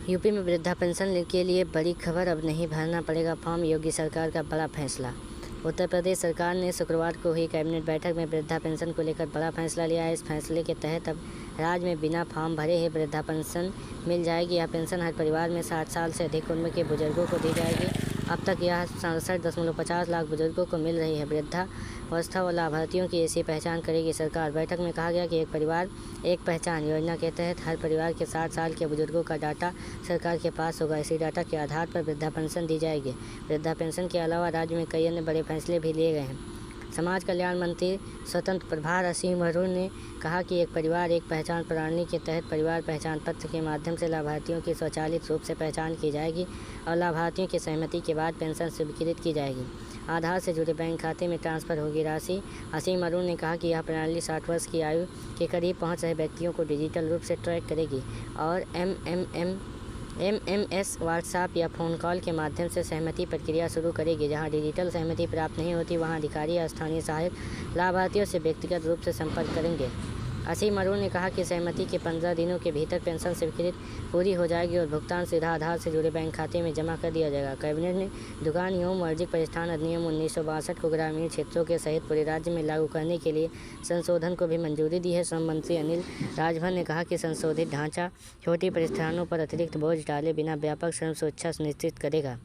UP में वृद्धा pension के लिए बड़ी खबर, अब नहीं भरना पड़ेगा फॉर्म, योगी सरकार का बड़ा फैसला। उत्तर प्रदेश सरकार ने शुक्रवार को हुई कैबिनेट बैठक में वृद्धा पेंशन को लेकर बड़ा फैसला लिया है। इस फैसले के तहत अब राज्य में बिना फॉर्म भरे ही वृद्धा पेंशन मिल जाएगी। यह पेंशन हर परिवार में 60 साल से अधिक उम्र के बुजुर्गों को दी जाएगी। अब तक यह 67.50 लाख बुजुर्गों को मिल रही है। वृद्धावस्था और लाभार्थियों की ऐसी पहचान करेगी सरकार। बैठक में कहा गया कि एक परिवार एक पहचान योजना के तहत हर परिवार के 60 साल के बुजुर्गों का डाटा सरकार के पास होगा। इसी डाटा के आधार पर वृद्धा पेंशन दी जाएगी। वृद्धा पेंशन के अलावा राज्य में कई अन्य बड़े फैसले भी लिए गए हैं। समाज कल्याण मंत्री स्वतंत्र प्रभार असीम अरुण ने कहा कि एक परिवार एक पहचान प्रणाली के तहत परिवार पहचान पत्र के माध्यम से लाभार्थियों की स्वचालित रूप से पहचान की जाएगी और लाभार्थियों की सहमति के बाद पेंशन स्वीकृत की जाएगी। आधार से जुड़े बैंक खाते में ट्रांसफ़र होगी राशि। असीम अरुण ने कहा कि यह प्रणाली 60 वर्ष की आयु के करीब पहुंच रहे व्यक्तियों को डिजिटल रूप से ट्रैक करेगी और एमएमएस व्हाट्सएप या फ़ोन कॉल के माध्यम से सहमति प्रक्रिया शुरू करेगी। जहां डिजिटल सहमति प्राप्त नहीं होती वहां अधिकारी या स्थानीय सहायक लाभार्थियों से व्यक्तिगत रूप से संपर्क करेंगे। असीम अरुण ने कहा कि सहमति के 15 दिनों के भीतर पेंशन स्वीकृत पूरी हो जाएगी और भुगतान सीधा आधार से जुड़े बैंक खाते में जमा कर दिया जाएगा। कैबिनेट ने दुकान एवं वाणिज्यिक प्रतिष्ठान अधिनियम 1962 को ग्रामीण क्षेत्रों के सहित पूरे राज्य में लागू करने के लिए संशोधन को भी मंजूरी दी है। श्रम मंत्री अनिल राजभर ने कहा कि संशोधित ढांचा छोटी प्रतिष्ठानों पर अतिरिक्त बोझ डाले बिना व्यापक श्रम सुरक्षा सुनिश्चित करेगा।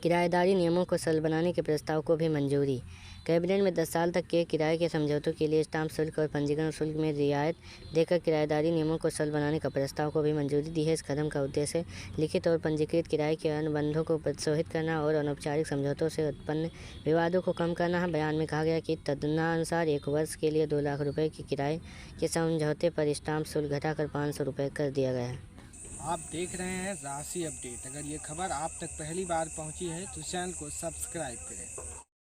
किराएदारी नियमों को सरल बनाने के प्रस्ताव को भी मंजूरी। कैबिनेट में 10 साल तक के किराए के समझौतों के लिए स्टाम्प शुल्क और पंजीकरण शुल्क में रियायत देकर किराएदारी नियमों को सरल बनाने का प्रस्ताव को भी मंजूरी दी है। इस कदम का उद्देश्य लिखित और पंजीकृत किराए के अनुबंधों को प्रोत्साहित करना और अनौपचारिक समझौतों से उत्पन्न विवादों को कम करना है। बयान में कहा गया कि तदनुसार 1 वर्ष के लिए 2 लाख रुपये के किराए के समझौते पर स्टाम्प शुल्क घटाकर 500 रुपये कर दिया गया है। आप देख रहे हैं राशि अपडेट। अगर ये खबर आप तक पहली बार पहुंची है तो चैनल को सब्सक्राइब करें।